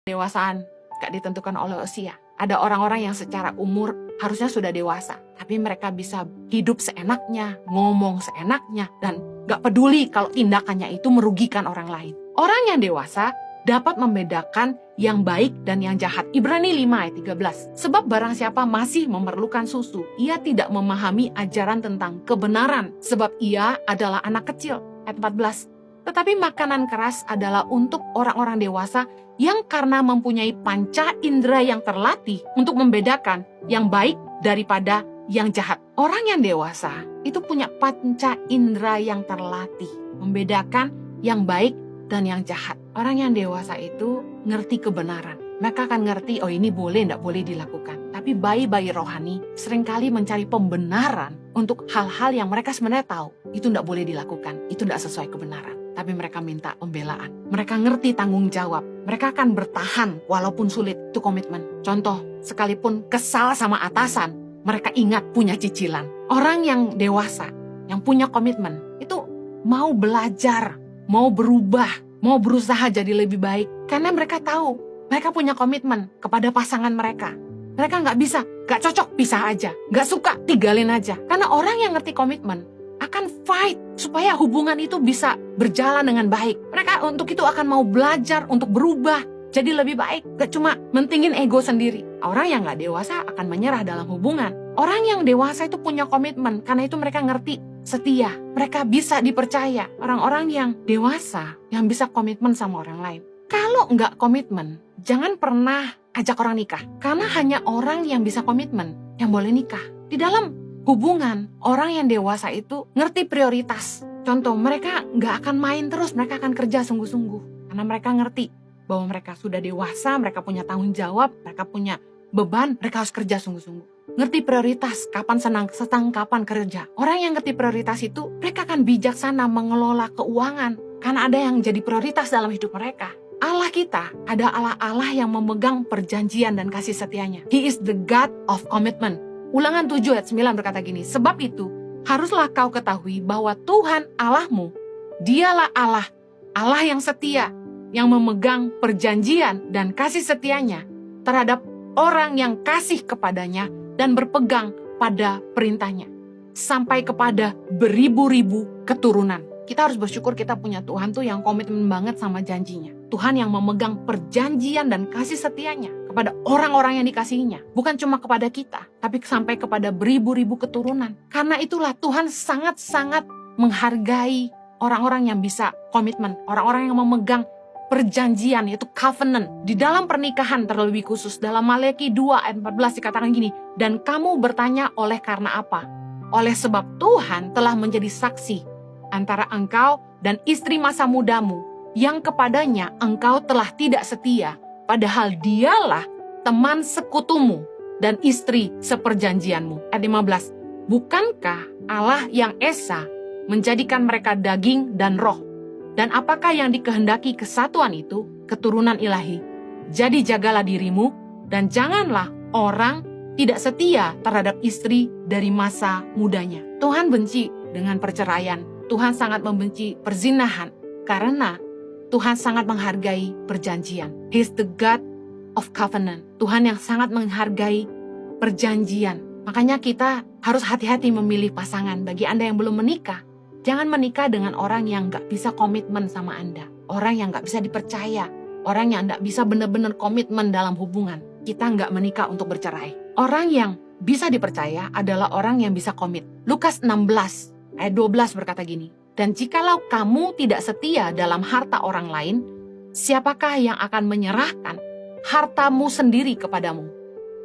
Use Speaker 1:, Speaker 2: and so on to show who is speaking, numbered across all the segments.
Speaker 1: Dewasaan gak ditentukan oleh usia. Ada orang-orang yang secara umur harusnya sudah dewasa, tapi mereka bisa hidup seenaknya, ngomong seenaknya, dan gak peduli kalau tindakannya itu merugikan orang lain. Orang yang dewasa dapat membedakan yang baik dan yang jahat. Ibrani 5 ayat 13. Sebab barang siapa masih memerlukan susu, ia tidak memahami ajaran tentang kebenaran, sebab ia adalah anak kecil. Ayat 14. Tetapi makanan keras adalah untuk orang-orang dewasa yang karena mempunyai panca indera yang terlatih untuk membedakan yang baik daripada yang jahat. Orang yang dewasa itu punya panca indera yang terlatih, membedakan yang baik dan yang jahat. Orang yang dewasa itu ngerti kebenaran. Mereka akan ngerti, oh ini boleh, tidak boleh dilakukan. Tapi bayi-bayi rohani seringkali mencari pembenaran untuk hal-hal yang mereka sebenarnya tahu. Itu tidak boleh dilakukan, itu tidak sesuai kebenaran. Tapi mereka minta pembelaan. Mereka ngerti tanggung jawab. Mereka akan bertahan walaupun sulit. Itu komitmen. Contoh, sekalipun kesal sama atasan, mereka ingat punya cicilan. Orang yang dewasa, yang punya komitmen, itu mau belajar, mau berubah, mau berusaha jadi lebih baik. Karena mereka tahu, mereka punya komitmen kepada pasangan mereka. Mereka nggak bisa, nggak cocok, pisah aja. Nggak suka, tinggalin aja. Karena orang yang ngerti komitmen akan fight supaya hubungan itu bisa berjalan dengan baik. Mereka untuk itu akan mau belajar untuk berubah jadi lebih baik. Gak cuma mentingin ego sendiri. Orang yang gak dewasa akan menyerah dalam hubungan. Orang yang dewasa itu punya komitmen. Karena itu mereka ngerti setia. Mereka bisa dipercaya. Orang-orang yang dewasa yang bisa komitmen sama orang lain. Kalau gak komitmen, jangan pernah ajak orang nikah. Karena hanya orang yang bisa komitmen yang boleh nikah. Di dalam hubungan, orang yang dewasa itu ngerti prioritas. Contoh, mereka nggak akan main terus, mereka akan kerja sungguh-sungguh. Karena mereka ngerti bahwa mereka sudah dewasa, mereka punya tanggung jawab, mereka punya beban, mereka harus kerja sungguh-sungguh. Ngerti prioritas, kapan senang, kapan kerja. Orang yang ngerti prioritas itu, mereka akan bijaksana mengelola keuangan. Karena ada yang jadi prioritas dalam hidup mereka. Allah kita ada Allah yang memegang perjanjian dan kasih setianya. He is the God of commitment. Ulangan 7 ayat 9 berkata gini, sebab itu haruslah kau ketahui bahwa Tuhan Allahmu, dialah Allah, Allah yang setia, yang memegang perjanjian dan kasih setianya terhadap orang yang kasih kepadanya dan berpegang pada perintahnya, sampai kepada beribu-ribu keturunan. Kita harus bersyukur kita punya Tuhan tuh yang komitmen banget sama janjinya. Tuhan yang memegang perjanjian dan kasih setianya kepada orang-orang yang dikasihinya. Bukan cuma kepada kita, tapi sampai kepada beribu-ribu keturunan. Karena itulah Tuhan sangat-sangat menghargai orang-orang yang bisa komitmen. Orang-orang yang memegang perjanjian, yaitu covenant. Di dalam pernikahan terlebih khusus, dalam Maleakhi 2 ayat 14 dikatakan gini, dan kamu bertanya oleh karena apa? Oleh sebab Tuhan telah menjadi saksi antara engkau dan istri masa mudamu, yang kepadanya engkau telah tidak setia, padahal dialah teman sekutumu dan istri seperjanjianmu. Ayat 15, bukankah Allah yang esa menjadikan mereka daging dan roh? Dan apakah yang dikehendaki kesatuan itu? Keturunan ilahi. Jadi jagalah dirimu, dan janganlah orang tidak setia terhadap istri dari masa mudanya. Tuhan benci dengan perceraian. Tuhan sangat membenci perzinahan karena Tuhan sangat menghargai perjanjian. He is the God of covenant. Tuhan yang sangat menghargai perjanjian. Makanya kita harus hati-hati memilih pasangan. Bagi Anda yang belum menikah, jangan menikah dengan orang yang gak bisa komitmen sama Anda. Orang yang gak bisa dipercaya. Orang yang gak bisa benar-benar komitmen dalam hubungan. Kita gak menikah untuk bercerai. Orang yang bisa dipercaya adalah orang yang bisa komit. Lukas 16 ayat 12 berkata gini, dan jikalau kamu tidak setia dalam harta orang lain, siapakah yang akan menyerahkan hartamu sendiri kepadamu?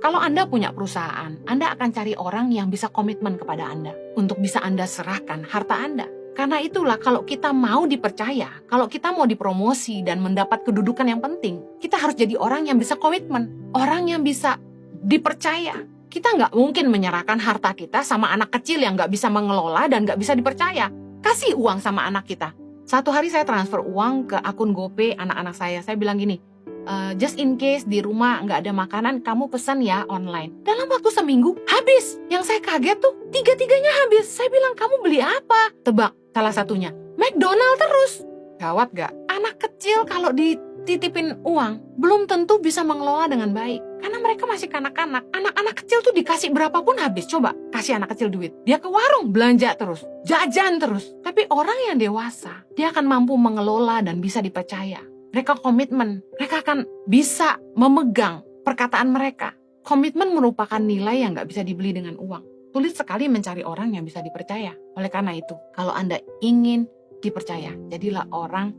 Speaker 1: Kalau Anda punya perusahaan, Anda akan cari orang yang bisa komitmen kepada Anda untuk bisa Anda serahkan harta Anda. Karena itulah kalau kita mau dipercaya, kalau kita mau dipromosi dan mendapat kedudukan yang penting, kita harus jadi orang yang bisa komitmen, orang yang bisa dipercaya. Kita nggak mungkin menyerahkan harta kita sama anak kecil yang nggak bisa mengelola dan nggak bisa dipercaya. Kasih uang sama anak kita. Satu hari saya transfer uang ke akun GoPay anak-anak saya. Saya bilang gini, just in case di rumah nggak ada makanan, kamu pesan ya online. Dalam waktu seminggu, habis. Yang saya kaget tuh, tiga-tiganya habis. Saya bilang, kamu beli apa? Tebak, salah satunya, McDonald terus. Gawat gak? Anak kecil kalau titipin uang, belum tentu bisa mengelola dengan baik. Karena mereka masih kanak-kanak. Anak-anak kecil tuh dikasih berapapun habis. Coba kasih anak kecil duit. Dia ke warung, belanja terus, jajan terus. Tapi orang yang dewasa, dia akan mampu mengelola dan bisa dipercaya. Mereka komitmen, mereka akan bisa memegang perkataan mereka. Komitmen merupakan nilai yang gak bisa dibeli dengan uang. Sulit sekali mencari orang yang bisa dipercaya. Oleh karena itu, kalau Anda ingin dipercaya, jadilah orang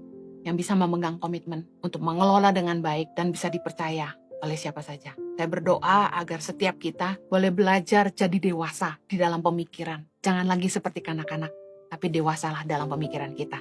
Speaker 1: yang bisa memegang komitmen untuk mengelola dengan baik dan bisa dipercaya oleh siapa saja. Saya berdoa agar setiap kita boleh belajar jadi dewasa di dalam pemikiran. Jangan lagi seperti kanak-kanak, tapi dewasalah dalam pemikiran kita.